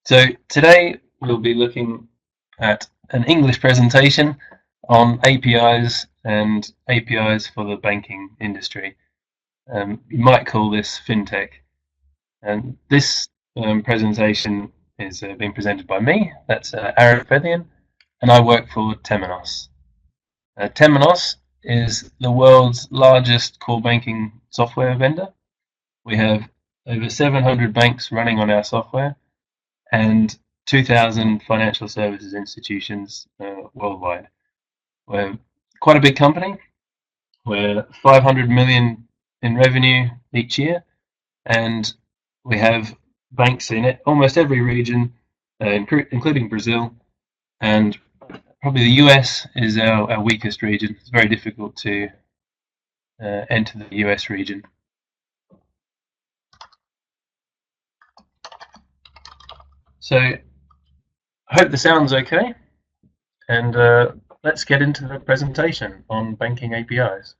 So today we'll be looking at an English presentation on APIs and APIs for the banking industry. You might call this fintech. And this presentation is being presented by me. That's Phetean, and I work for Temenos. Temenos is the world's largest core banking software vendor. We have over 700 banks running on our software and 2,000 financial services institutions worldwide. We're quite a big company. We're 500 million in revenue each year, and we have banks in almost every region, including Brazil, and probably the US is our weakest region. It's very difficult to enter the US region. So I hope the sound's okay, and let's get into the presentation on banking APIs.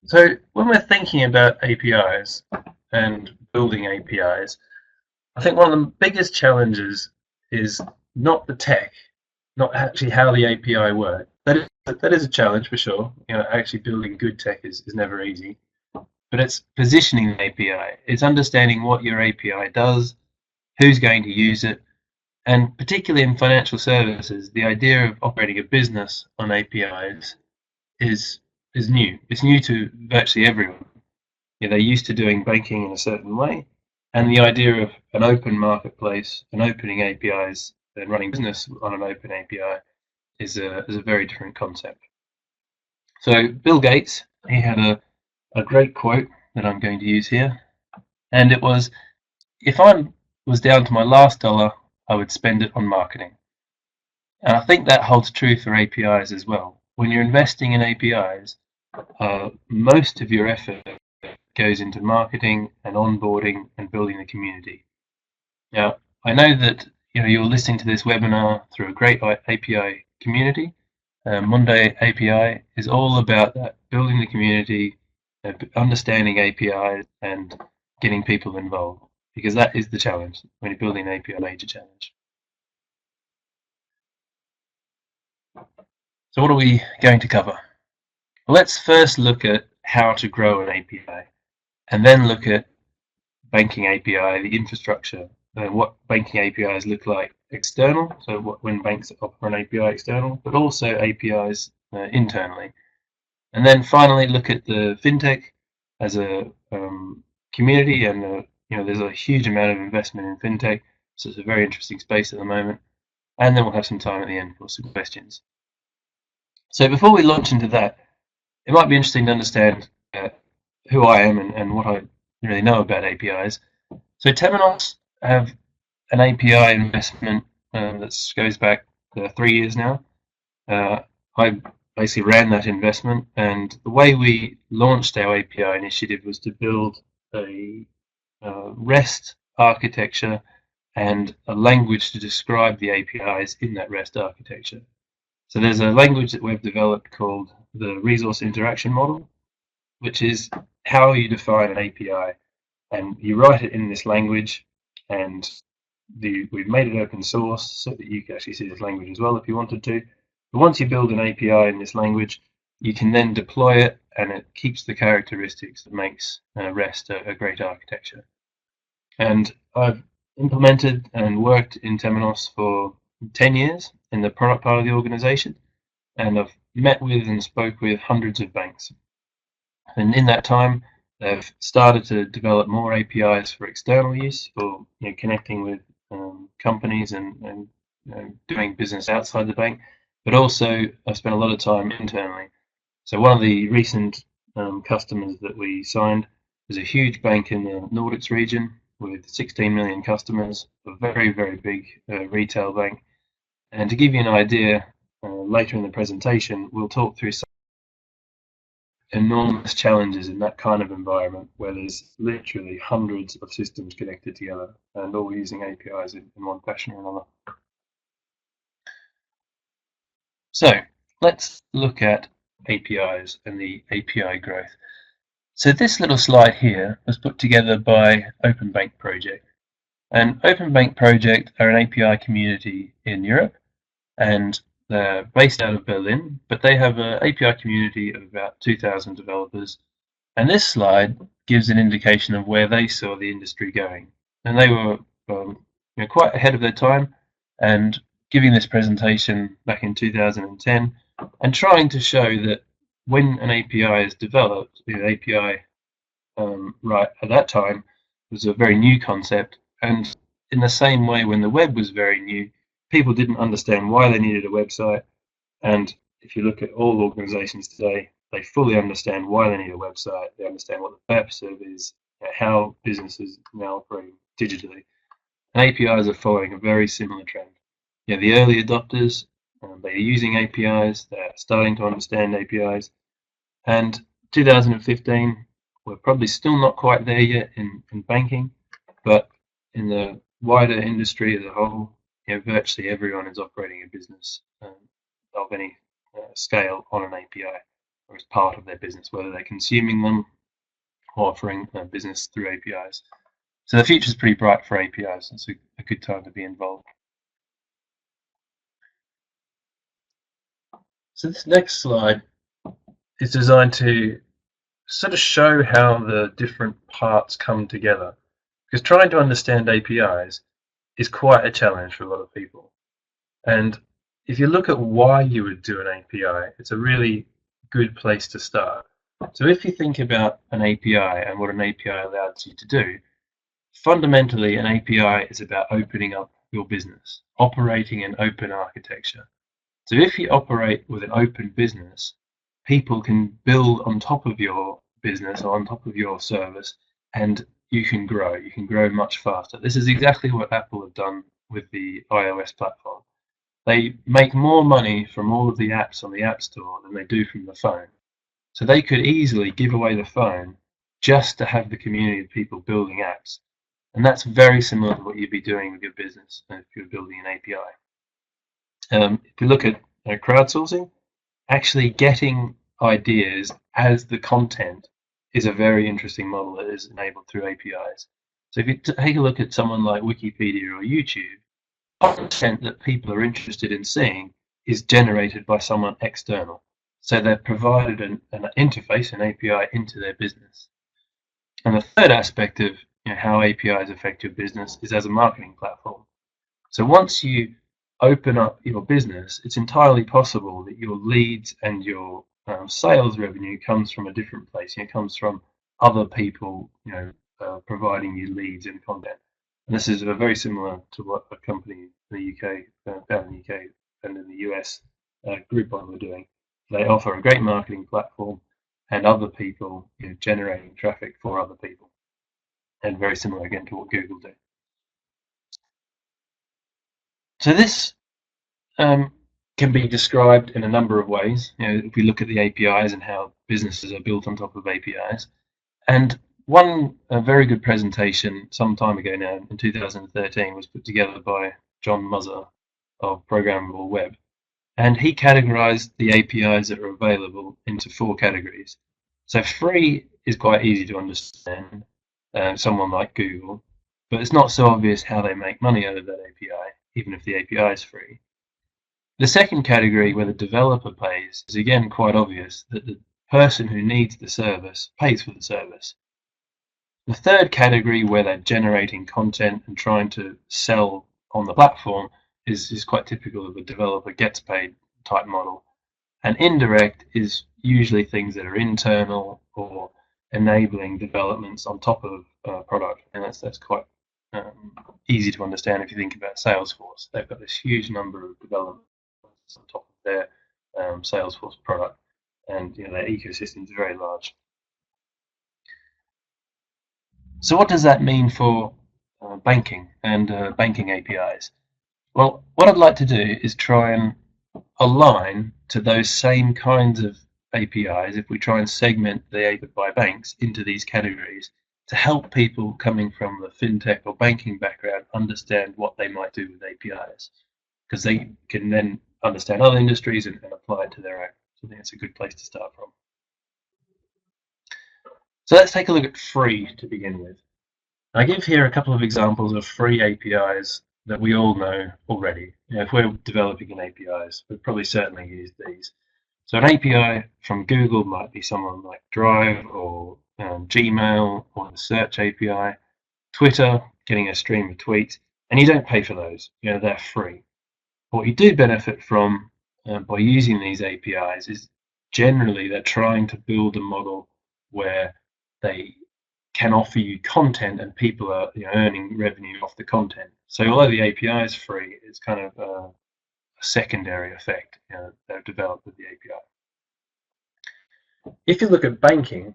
So when we're thinking about APIs and building APIs, I think one of the biggest challenges is not the tech, not actually how the API works. That is a challenge for sure. Actually building good tech is never easy. But it's positioning the API. It's understanding what your API does, who's going to use it, and particularly in financial services, the idea of operating a business on APIs is new. It's new to virtually everyone. They're used to doing banking in a certain way, and the idea of an open marketplace and opening APIs and running business on an open API is a very different concept. So Bill Gates, he had a great quote that I'm going to use here, and it was, "If I was down to my last dollar, I would spend it on marketing." And I think that holds true for APIs as well. When you're investing in APIs, most of your effort goes into marketing and onboarding and building the community. Now, I know that you're listening to this webinar through a great API community. Mundo API is all about that, building the community, understanding APIs, and getting people involved, because that is the challenge when you're building an API, major challenge. So what are we going to cover? Well, let's first look at how to grow an API, and then look at banking API, the infrastructure, and what banking APIs look like external, so when banks offer an API external, but also APIs internally. And then finally look at the fintech as a community, and there's a huge amount of investment in fintech, so it's a very interesting space at the moment. And then we'll have some time at the end for some questions. So before we launch into that, it might be interesting to understand who I am and what I really know about APIs. So Temenos have an API investment that goes back 3 years now. I basically ran that investment, and the way we launched our API initiative was to build a REST architecture and a language to describe the APIs in that REST architecture. So there's a language that we've developed called the resource interaction model, which is how you define an API, and you write it in this language, and we've made it open source so that you can actually see this language as well if you wanted to. But once you build an API in this language, you can then deploy it, and it keeps the characteristics that makes REST a great architecture. And I've implemented and worked in Temenos for 10 years in the product part of the organization, and I've met with and spoke with hundreds of banks. And in that time, they've started to develop more APIs for external use, for connecting with companies and doing business outside the bank. But also, I've spent a lot of time internally. So one of the recent customers that we signed was a huge bank in the Nordics region with 16 million customers, a very, very big retail bank. And to give you an idea, later in the presentation, we'll talk through some enormous challenges in that kind of environment where there's literally hundreds of systems connected together and all using APIs in one fashion or another. So let's look at APIs and the API growth. So this little slide here was put together by Open Bank Project. And Open Bank Project are an API community in Europe, and they're based out of Berlin, but they have an API community of about 2,000 developers. And this slide gives an indication of where they saw the industry going. And they were quite ahead of their time, and giving this presentation back in 2010 and trying to show that when an API is developed, the API right at that time was a very new concept, and in the same way when the web was very new, people didn't understand why they needed a website, and if you look at all organizations today, they fully understand why they need a website, they understand what the purpose of it is, how businesses now operate digitally. And APIs are following a very similar trend. The early adopters, they are using APIs, they're starting to understand APIs, and 2015, we're probably still not quite there yet in banking, but in the wider industry as a whole, virtually everyone is operating a business of any scale on an API or as part of their business, whether they're consuming them or offering business through APIs. So the future is pretty bright for APIs. It's a good time to be involved. So this next slide is designed to sort of show how the different parts come together, because trying to understand APIs is quite a challenge for a lot of people. And if you look at why you would do an API, it's a really good place to start. So if you think about an API and what an API allows you to do, fundamentally an API is about opening up your business, operating an open architecture. So if you operate with an open business, people can build on top of your business or on top of your service, and you can grow. You can grow much faster. This is exactly what Apple have done with the iOS platform. They make more money from all of the apps on the App Store than they do from the phone. So they could easily give away the phone just to have the community of people building apps. And that's very similar to what you'd be doing with your business if you're building an API. If you look at crowdsourcing, actually getting ideas as the content is a very interesting model that is enabled through APIs. So if you take a look at someone like Wikipedia or YouTube, content that people are interested in seeing is generated by someone external. So they're provided an interface, an API, into their business. And the third aspect of how APIs affect your business is as a marketing platform. So once you open up your business, it's entirely possible that your leads and your sales revenue comes from a different place. It comes from other people, providing you leads and content. And this is very similar to what a company in the UK, found in the UK and in the US, Groupon were doing. They offer a great marketing platform, and other people generating traffic for other people, and very similar again to what Google do. So this can be described in a number of ways. If we look at the APIs and how businesses are built on top of APIs, and one very good presentation some time ago now, in 2013, was put together by John Muzzer of Programmable Web, and he categorized the APIs that are available into 4 categories. So free is quite easy to understand, someone like Google, but it's not so obvious how they make money out of that API, even if the API is free. The second category, where the developer pays, is again quite obvious, that the person who needs the service pays for the service. The third category, where they're generating content and trying to sell on the platform, is quite typical of a developer gets paid type model. And indirect is usually things that are internal or enabling developments on top of product, and that's quite easy to understand if you think about Salesforce. They've got this huge number of developments on top of their Salesforce product, and their ecosystem is very large. So what does that mean for banking and banking APIs? Well, what I'd like to do is try and align to those same kinds of APIs if we try and segment the API by banks into these categories to help people coming from the fintech or banking background understand what they might do with APIs, because they can then understand other industries and apply it to their own. So I think it's a good place to start from. So let's take a look at free to begin with. I give here a couple of examples of free APIs that we all know already. If we're developing an APIs, we've probably certainly used these. So an API from Google might be someone like Drive or Gmail or the Search API, Twitter, getting a stream of tweets, and you don't pay for those. They're free. What you do benefit from by using these APIs is generally they're trying to build a model where they can offer you content and people are earning revenue off the content. So although the API is free, it's kind of a secondary effect they've developed with the API. If you look at banking,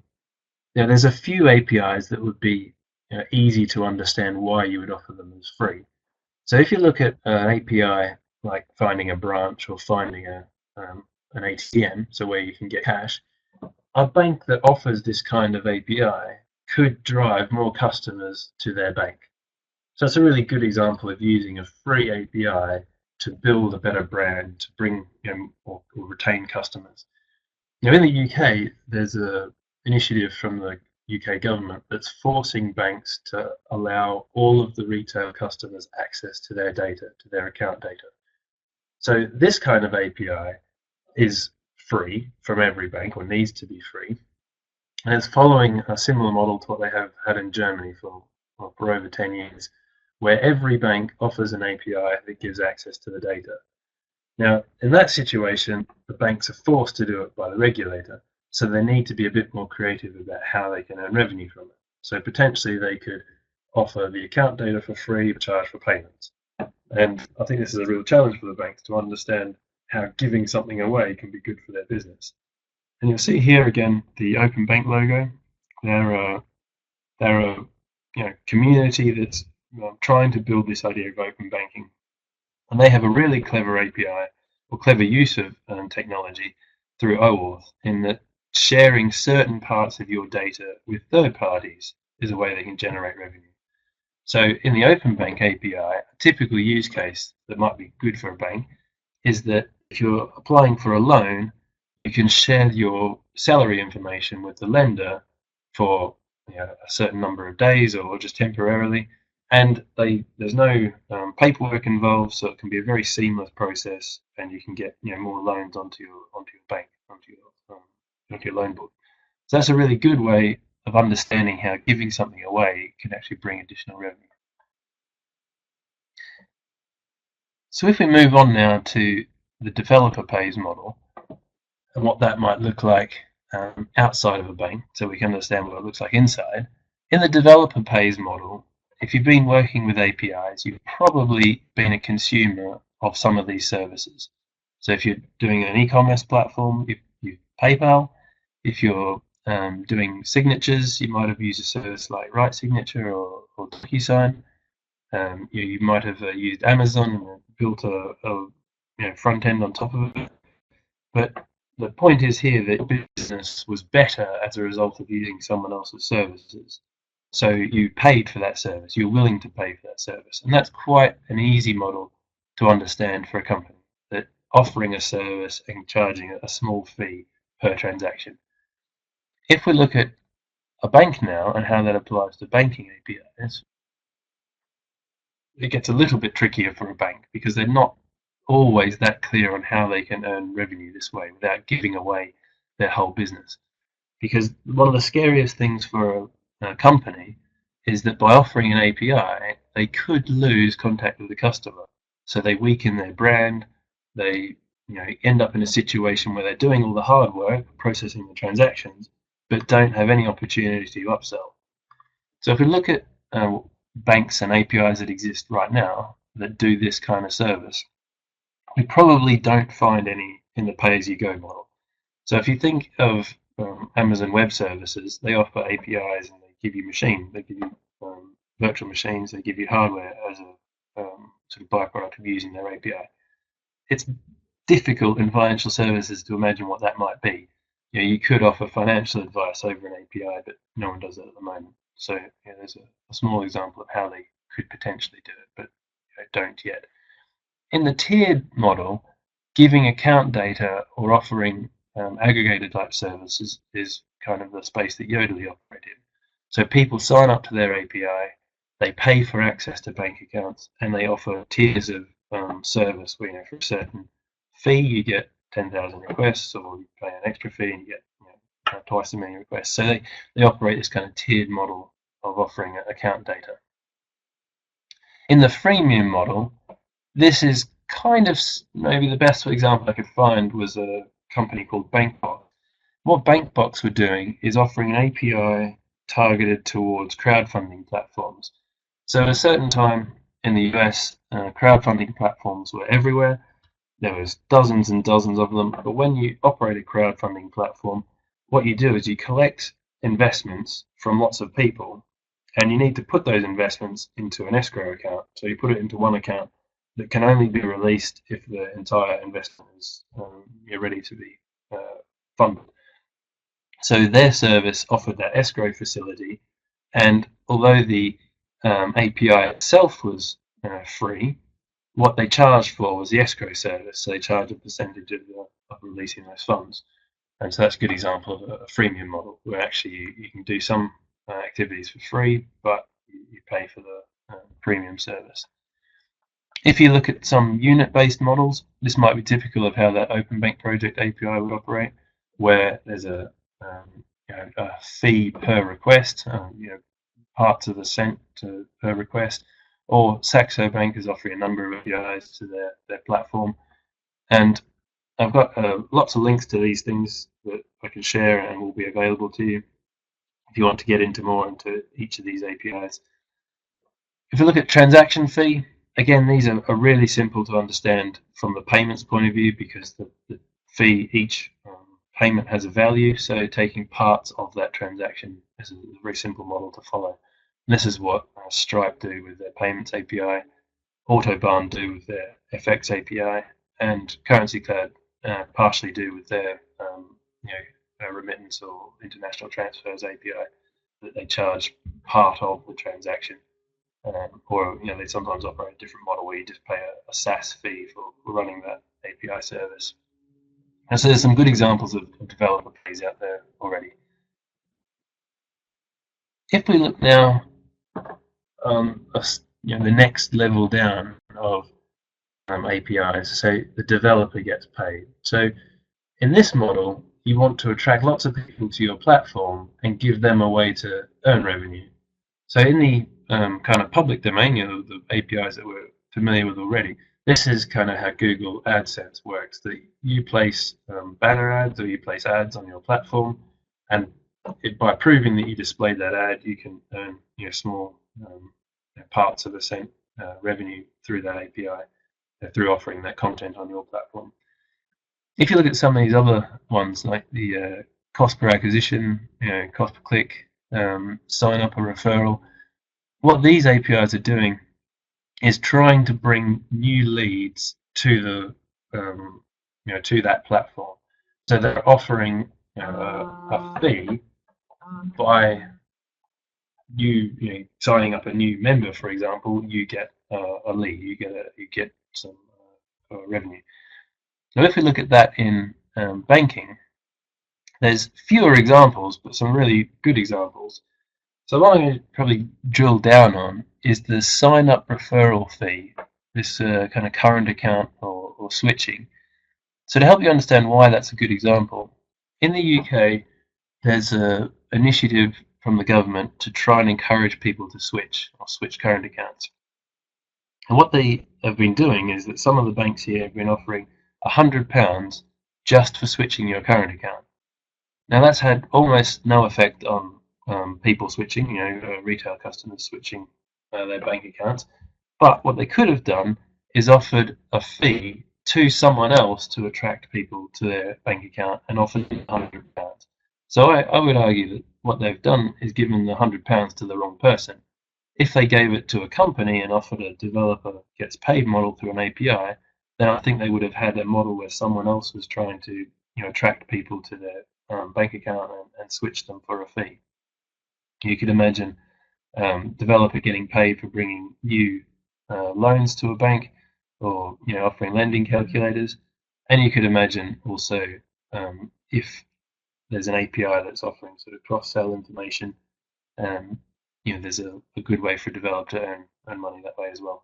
there's a few APIs that would be easy to understand why you would offer them as free. So if you look at an API like finding a branch or finding an ATM, so where you can get cash, a bank that offers this kind of API could drive more customers to their bank. So it's a really good example of using a free API to build a better brand, to bring or retain customers. In the UK, there's an initiative from the UK government that's forcing banks to allow all of the retail customers access to their data, to their account data. So this kind of API is free from every bank, or needs to be free, and it's following a similar model to what they have had in Germany for over 10 years, where every bank offers an API that gives access to the data. Now, in that situation, the banks are forced to do it by the regulator, so they need to be a bit more creative about how they can earn revenue from it. So potentially they could offer the account data for free, but charge for payments. And I think this is a real challenge for the banks to understand how giving something away can be good for their business. And you'll see here again the Open Bank logo. They're a community that's trying to build this idea of open banking. And they have a really clever API, or clever use of technology through OAuth, in that sharing certain parts of your data with third parties is a way they can generate revenue. So in the Open Bank API, a typical use case that might be good for a bank is that if you're applying for a loan, you can share your salary information with the lender for a certain number of days or just temporarily, and there's no paperwork involved, so it can be a very seamless process, and you can get more loans onto your bank, onto your loan book. So that's a really good way of understanding how giving something away can actually bring additional revenue. So if we move on now to the developer pays model and what that might look like outside of a bank, so we can understand what it looks like inside. In the developer pays model, if you've been working with APIs, you've probably been a consumer of some of these services. So if you're doing an e-commerce platform, you PayPal. If you're doing signatures, you might have used a service like Right Signature or DocuSign. You might have used Amazon and built a front end on top of it. But the point is here that your business was better as a result of using someone else's services. So you paid for that service. You're willing to pay for that service. And that's quite an easy model to understand for a company, that offering a service and charging a small fee per transaction. If we look at a bank now and how that applies to banking APIs, it gets a little bit trickier for a bank because they're not always that clear on how they can earn revenue this way without giving away their whole business. Because one of the scariest things for a company is that by offering an API, they could lose contact with the customer. So they weaken their brand. They end up in a situation where they're doing all the hard work, processing the transactions, but don't have any opportunity to upsell. So if we look at banks and APIs that exist right now that do this kind of service, we probably don't find any in the pay-as-you-go model. So if you think of Amazon Web Services, they offer APIs and they give you machines, they give you virtual machines, they give you hardware as a sort of byproduct of using their API. It's difficult in financial services to imagine what that might be. You could offer financial advice over an API, but no one does that at the moment. So there's a small example of how they could potentially do it, but don't yet. In the tiered model, giving account data or offering aggregated type services is kind of the space that Yodlee operate in. So people sign up to their API, they pay for access to bank accounts, and they offer tiers of service where, for a certain fee you get 10,000 requests, or you pay an extra fee and you get twice as many requests. So they operate this kind of tiered model of offering account data. In the freemium model, this is kind of maybe the best example I could find was a company called BankBox. What BankBox were doing is offering an API targeted towards crowdfunding platforms. So at a certain time in the US, crowdfunding platforms were everywhere. There was dozens and dozens of them. But when you operate a crowdfunding platform, what you do is you collect investments from lots of people, and you need to put those investments into an escrow account. So you put it into one account that can only be released if the entire investment is ready to be funded. So their service offered that escrow facility, and although the API itself was free, what they charged for was the escrow service. So they charge a percentage of releasing those funds. And so that's a good example of a freemium model where actually you can do some activities for free, but you pay for the premium service. If you look at some unit-based models, this might be typical of how that Open Bank Project API would operate, where there's a fee per request, parts of a cent per request, or Saxo Bank is offering a number of APIs to their platform. And I've got lots of links to these things that I can share and will be available to you if you want to get into each of these APIs. If you look at transaction fee, again, these are really simple to understand from the payments point of view because the fee, each payment has a value, so taking parts of that transaction is a very simple model to follow. And this is what Stripe do with their payments API, Autobahn do with their FX API, and Currency Cloud partially do with their remittance or international transfers API that they charge part of the transaction. Or they sometimes operate a different model where you just pay a SaaS fee for running that API service. And so there's some good examples of developer fees out there already. If we look now the next level down of APIs, so the developer gets paid. So in this model, you want to attract lots of people to your platform and give them a way to earn revenue. So in the kind of public domain, the APIs that we're familiar with already, this is kind of how Google AdSense works, that you place banner ads or you place ads on your platform, and by proving that you displayed that ad, you can earn small parts of a cent revenue through that API, through offering that content on your platform. If you look at some of these other ones, like the cost per acquisition, cost per click, sign up a referral, what these APIs are doing is trying to bring new leads to to that platform. So they're offering a fee by you signing up a new member, for example. You get a lead, you get some revenue. So if we look at that in banking, there's fewer examples, but some really good examples. So what I'm going to probably drill down on is the sign-up referral fee, this kind of current account or switching. So to help you understand why that's a good example, in the UK, there's an initiative from the government to try and encourage people to switch current accounts. And what they have been doing is that some of the banks here have been offering £100 just for switching your current account. Now that's had almost no effect on people switching, retail customers switching their bank accounts. But what they could have done is offered a fee to someone else to attract people to their bank account and offered £100. So I would argue that what they've done is given the £100 to the wrong person. If they gave it to a company and offered a developer gets paid model through an API, then I think they would have had a model where someone else was trying to attract people to their bank account and switch them for a fee. You could imagine developer getting paid for bringing new loans to a bank, or offering lending calculators, and you could imagine also if there's an API that's offering sort of cross-sell information, there's a good way for a developer to earn money that way as well.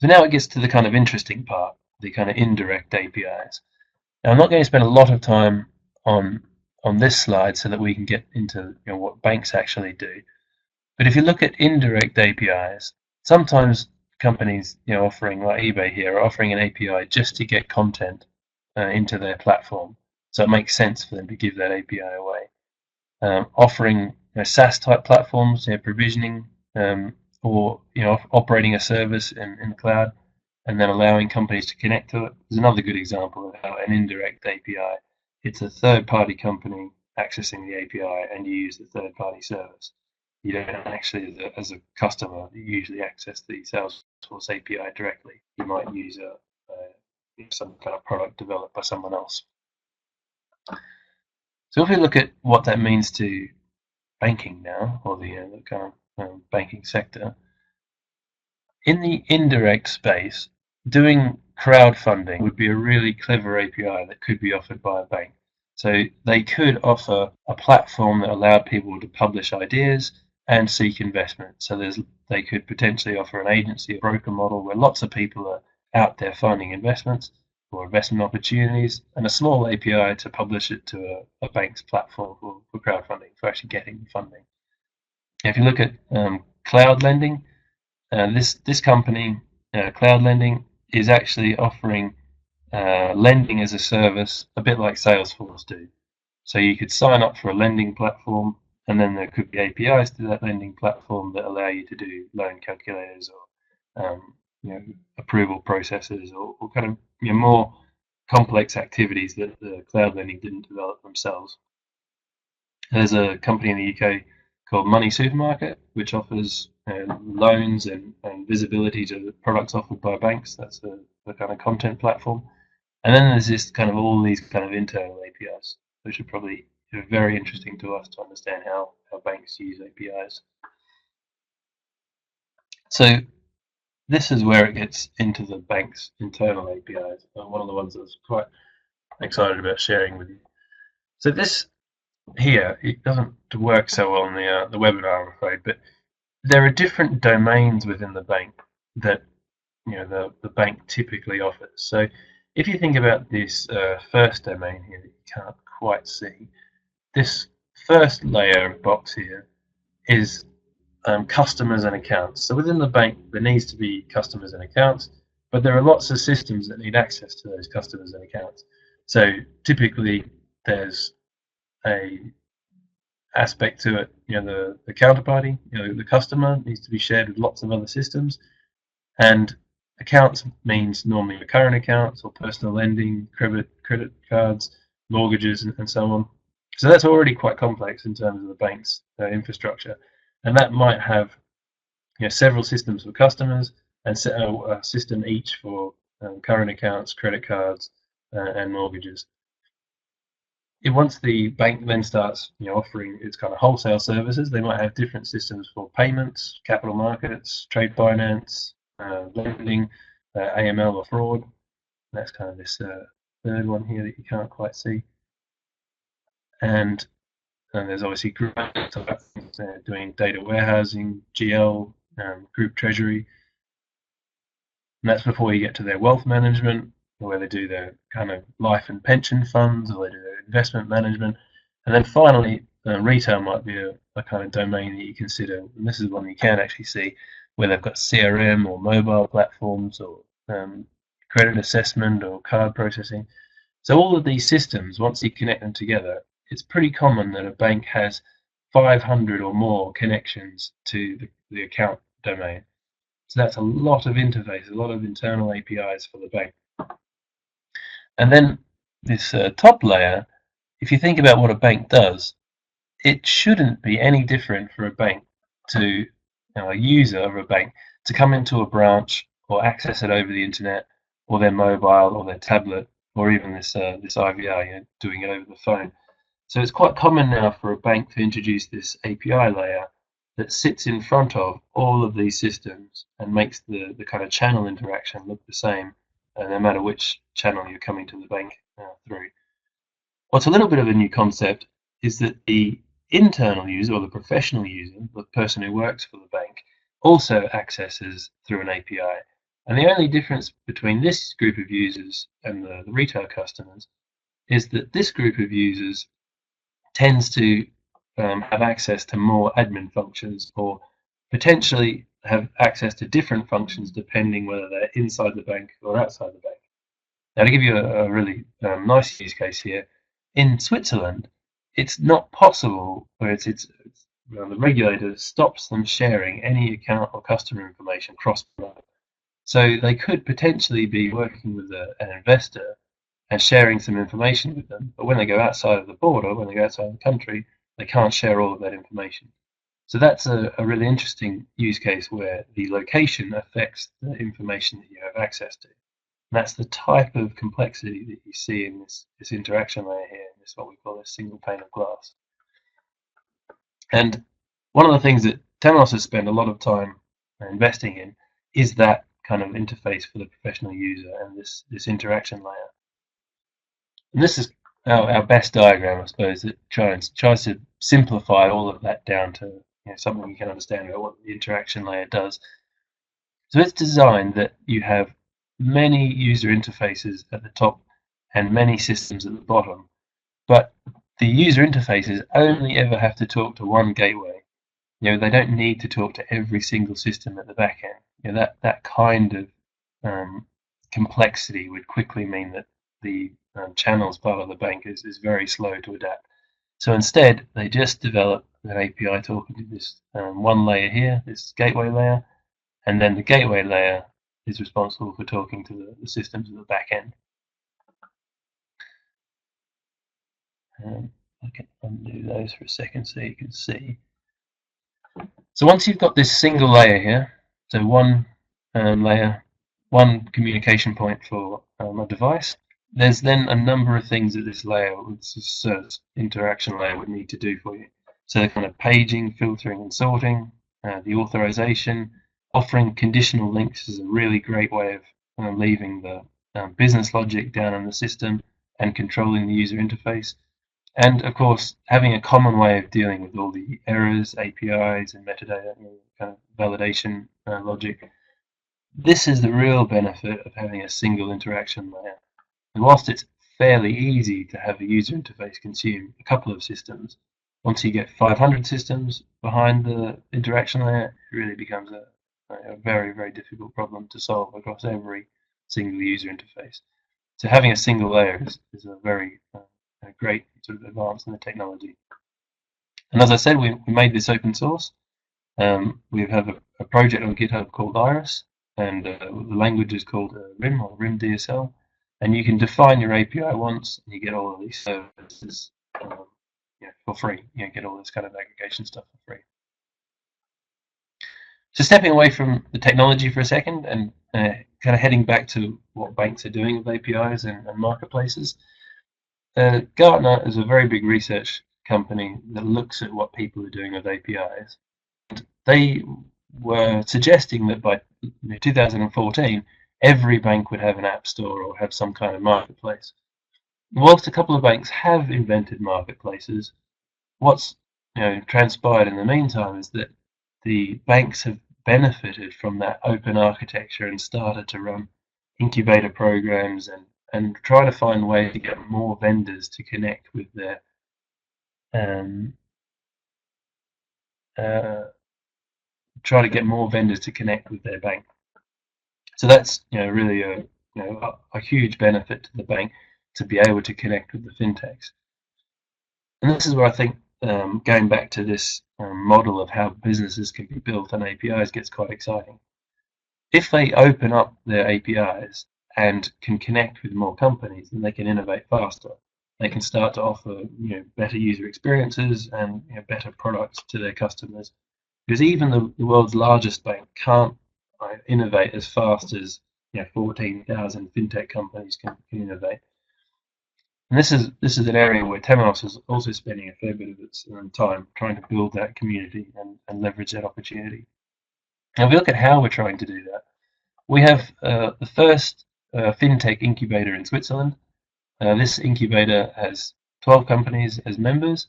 So now it gets to the kind of interesting part, the kind of indirect APIs. Now I'm not going to spend a lot of time on this slide so that we can get into what banks actually do. But if you look at indirect APIs, sometimes companies offering, like eBay here, are offering an API just to get content into their platform. So it makes sense for them to give that API away. Offering SaaS type platforms, provisioning or operating a service in the cloud, and then allowing companies to connect to it is another good example of how an indirect API. It's a third-party company accessing the API, and you use the third-party service. You don't actually, as a customer, usually access the Salesforce API directly. You might use some kind of product developed by someone else. So if we look at what that means to banking now, or the kind of banking sector, in the indirect space, doing crowdfunding would be a really clever API that could be offered by a bank. So they could offer a platform that allowed people to publish ideas and seek investment. So they could potentially offer an agency, a broker model where lots of people are out there finding investments or investment opportunities, and a small API to publish it to a bank's platform for crowdfunding, for actually getting funding. If you look at cloud lending, this company, Cloud Lending, is actually offering lending as a service, a bit like Salesforce do. So you could sign up for a lending platform, and then there could be APIs to that lending platform that allow you to do loan calculators or approval processes or kind of more complex activities that the Cloud Lending didn't develop themselves. There's a company in the UK called Money Supermarket, which offers loans and visibility to the products offered by banks. That's the kind of content platform. And then there's this kind of all these kind of internal APIs, which are probably very interesting to us to understand how banks use APIs. So this is where it gets into the bank's internal APIs, one of the ones I was quite excited about sharing with you. So this here, it doesn't work so well on the webinar, I'm afraid, but there are different domains within the bank that the bank typically offers. So if you think about this first domain here that you can't quite see, this first layer of box here is customers and accounts. So within the bank, there needs to be customers and accounts, but there are lots of systems that need access to those customers and accounts. So typically, there's a aspect to it, the counterparty, the customer needs to be shared with lots of other systems, and accounts means normally the current accounts or personal lending, credit cards, mortgages, and so on. So that's already quite complex in terms of the bank's infrastructure, and that might have several systems for customers and a system each for current accounts, credit cards, and mortgages. Once the bank then starts offering its kind of wholesale services, they might have different systems for payments, capital markets, trade finance, lending, AML or fraud. That's kind of this third one here that you can't quite see. And there's obviously group doing data warehousing, GL, group treasury. And that's before you get to their wealth management, where they do their kind of life and pension funds, or they do their investment management. And then finally, retail might be a kind of domain that you consider. And this is one you can actually see, where they've got CRM or mobile platforms or credit assessment or card processing. So all of these systems, once you connect them together, it's pretty common that a bank has 500 or more connections to the account domain. So that's a lot of interface, a lot of internal APIs for the bank. And then this top layer, if you think about what a bank does, it shouldn't be any different for a bank to a user of a bank to come into a branch or access it over the internet or their mobile or their tablet or even this IVR, doing it over the phone. So it's quite common now for a bank to introduce this API layer that sits in front of all of these systems and makes the kind of channel interaction look the same no matter which channel you're coming to the bank through. What's a little bit of a new concept is that the internal user, or the professional user, the person who works for the bank, also accesses through an API. And the only difference between this group of users and the retail customers is that this group of users tends to have access to more admin functions, or potentially have access to different functions depending whether they're inside the bank or outside the bank. Now, to give you a really nice use case here, in Switzerland, it's not possible, or the regulator stops them sharing any account or customer information cross-border. So they could potentially be working with an investor and sharing some information with them, but when they go outside of the border, when they go outside of the country, they can't share all of that information. So that's a really interesting use case where the location affects the information that you have access to. And that's the type of complexity that you see in this interaction layer here, in this what we call a single pane of glass. And one of the things that Temenos has spent a lot of time investing in is that kind of interface for the professional user and this interaction layer. And this is our best diagram, I suppose, that tries to simplify all of that down to something you can understand about what the interaction layer does. So it's designed that you have many user interfaces at the top and many systems at the bottom, but the user interfaces only ever have to talk to one gateway. They don't need to talk to every single system at the back end. That kind of complexity would quickly mean that the channels part of the bank is very slow to adapt. So instead, they just develop an API talking to this one layer here, this gateway layer, and then the gateway layer is responsible for talking to the systems at the back end. I can undo those for a second so you can see. So once you've got this single layer here, so one layer, one communication point for a device, there's then a number of things that this layer, this interaction layer, would need to do for you. So kind of paging, filtering and sorting, the authorization, offering conditional links is a really great way of leaving the business logic down in the system and controlling the user interface. And of course, having a common way of dealing with all the errors, APIs, and metadata, kind of validation logic. This is the real benefit of having a single interaction layer. And whilst it's fairly easy to have a user interface consume a couple of systems, once you get 500 systems behind the interaction layer, it really becomes a very, very difficult problem to solve across every single user interface. So having a single layer is a very a great sort of advance in the technology. And as I said, we made this open source. We have a project on GitHub called Iris, and the language is called RIM, or RIM DSL. And you can define your API once, and you get all of these services for free. You get all this kind of aggregation stuff for free. So stepping away from the technology for a second, and kind of heading back to what banks are doing with APIs and marketplaces. Gartner is a very big research company that looks at what people are doing with APIs. They were suggesting that by 2014, every bank would have an app store or have some kind of marketplace. Whilst a couple of banks have invented marketplaces, what's transpired in the meantime is that the banks have benefited from that open architecture and started to run incubator programs and try to find ways to get more vendors to connect with their bank. So that's really a huge benefit to the bank to be able to connect with the fintechs. And this is where I think going back to this model of how businesses can be built on APIs gets quite exciting. If they open up their APIs and can connect with more companies, then they can innovate faster. They can start to offer better user experiences and better products to their customers. Because even the world's largest bank can't innovate as fast as 14,000 fintech companies can innovate. And this is an area where Temenos is also spending a fair bit of its time trying to build that community and leverage that opportunity. Now, if we look at how we're trying to do that, we have the first a fintech incubator in Switzerland. This incubator has 12 companies as members,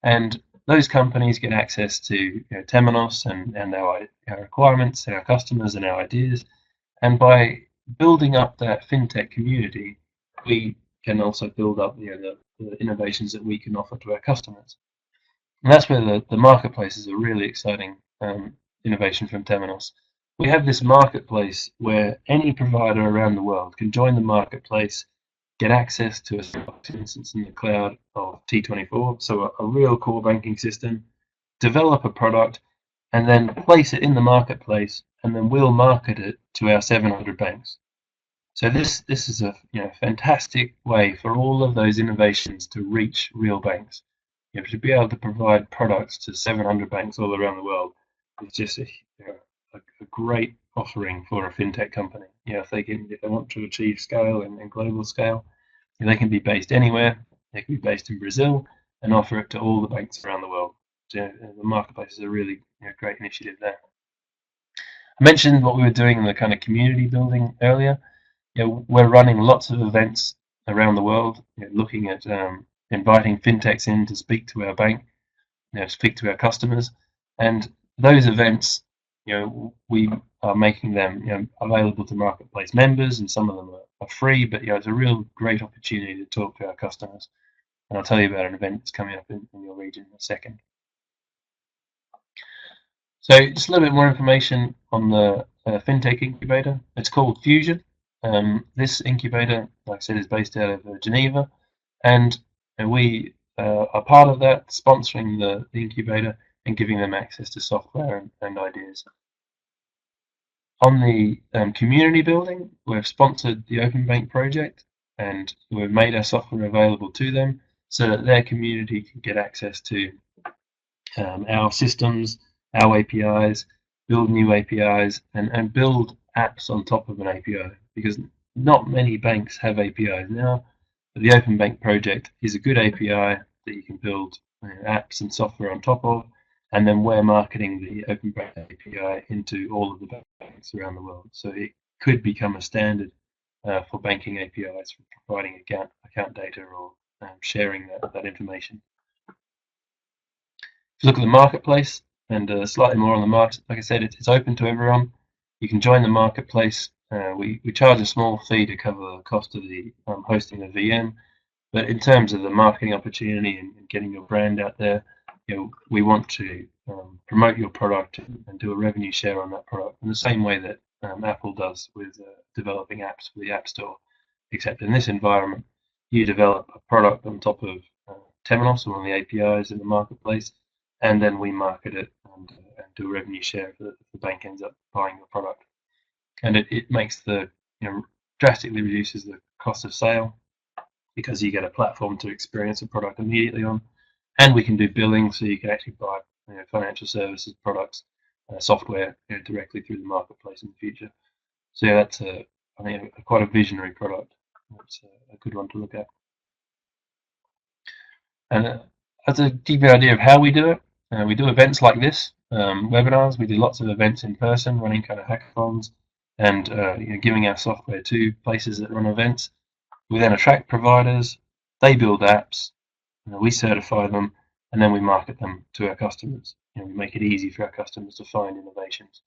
and those companies get access to Temenos and our requirements, our customers, and our ideas. And by building up that fintech community, we can also build up the innovations that we can offer to our customers. And that's where the marketplace is a really exciting innovation from Temenos. We have this marketplace where any provider around the world can join the marketplace, get access to a instance in the cloud of T24, so a real core banking system, develop a product, and then place it in the marketplace, and then we'll market it to our 700 banks. So this is a fantastic way for all of those innovations to reach real banks. To be able to provide products to 700 banks all around the world is just a great offering for a fintech company. If they want to achieve scale and global scale, they can be based anywhere. They can be based in Brazil and offer it to all the banks around the world. So the marketplace is a really great initiative there. I mentioned what we were doing in the kind of community building earlier. We're running lots of events around the world, looking at inviting fintechs in to speak to our bank, speak to our customers, and those events, we are making them available to marketplace members, and some of them are free. But it's a real great opportunity to talk to our customers. And I'll tell you about an event that's coming up in your region in a second. So just a little bit more information on the fintech incubator. It's called Fusion. This incubator, like I said, is based out of Geneva, and we are part of that, sponsoring the incubator and giving them access to software and ideas. On the community building, we've sponsored the Open Bank project, and we've made our software available to them so that their community can get access to our systems, our APIs, build new APIs, and build apps on top of an API, because not many banks have APIs now. But the Open Bank project is a good API that you can build apps and software on top of, and then we're marketing the Open Bank API into all of the banks around the world. So it could become a standard for banking APIs for providing account data or sharing that information. If you look at the marketplace and slightly more on the market, like I said, it's open to everyone. You can join the marketplace. We charge a small fee to cover the cost of the hosting the VM, but in terms of the marketing opportunity and getting your brand out there, we want to promote your product and do a revenue share on that product in the same way that Apple does with developing apps for the App Store. Except in this environment, you develop a product on top of Temenos, one of the APIs in the marketplace, and then we market it and do a revenue share if the bank ends up buying your product. And it makes drastically reduces the cost of sale, because you get a platform to experience a product immediately on, and we can do billing, so you can actually buy financial services products, software directly through the marketplace in the future. So that's I think quite a visionary product. It's a good one to look at. And to give you an idea of how we do it, we do events like this, webinars. We do lots of events in person, running kind of hackathons, and giving our software to places that run events. We then attract providers, they build apps, we certify them, and then we market them to our customers. We make it easy for our customers to find innovations.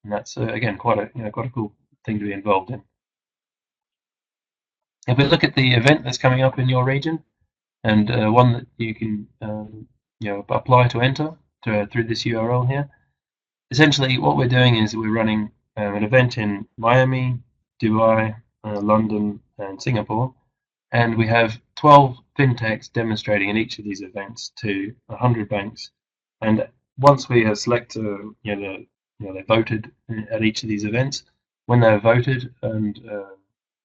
That's again quite a cool thing to be involved in. If we look at the event that's coming up in your region, and one that you can apply to enter through this URL here. Essentially, what we're doing is we're running an event in Miami, Dubai, London, and Singapore, and we have 12 fintechs demonstrating in each of these events to 100 banks. And once we have selected, they voted at each of these events. When they're voted, and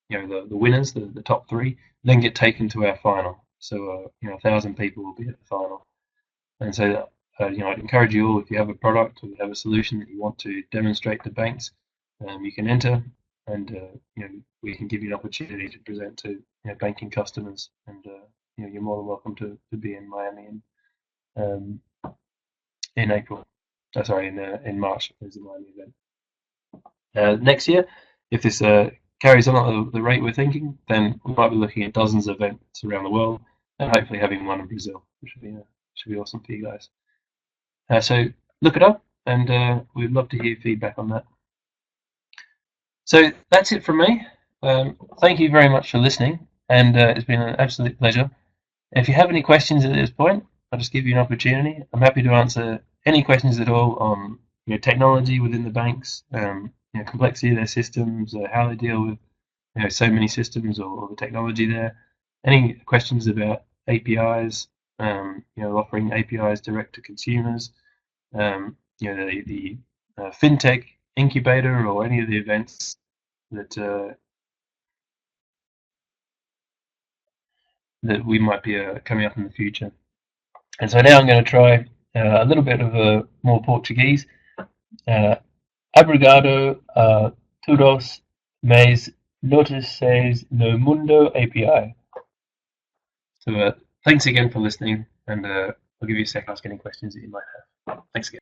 the winners, the top three, then get taken to our final. So 1,000 people will be at the final. And so I'd encourage you all, if you have a product or you have a solution that you want to demonstrate to banks, you can enter, and we can give you an opportunity to present to banking customers. And you're more than welcome to be in Miami in April. In March is the Miami event. Next year, if this carries on at the rate we're thinking, then we might be looking at dozens of events around the world, and hopefully having one in Brazil, which should be awesome for you guys. So look it up, and we'd love to hear feedback on that. So that's it from me. Thank you very much for listening, and it's been an absolute pleasure. If you have any questions at this point, I'll just give you an opportunity. I'm happy to answer any questions at all on technology within the banks, complexity of their systems, how they deal with so many systems or the technology there. Any questions about APIs, offering APIs direct to consumers, the fintech incubator or any of the events that that we might be coming up in the future. And so now I'm going to try a little bit of more Portuguese. Obrigado a todos, mas notices no Mundo API. So thanks again for listening, and I'll give you a sec to ask any questions that you might have. Thanks again.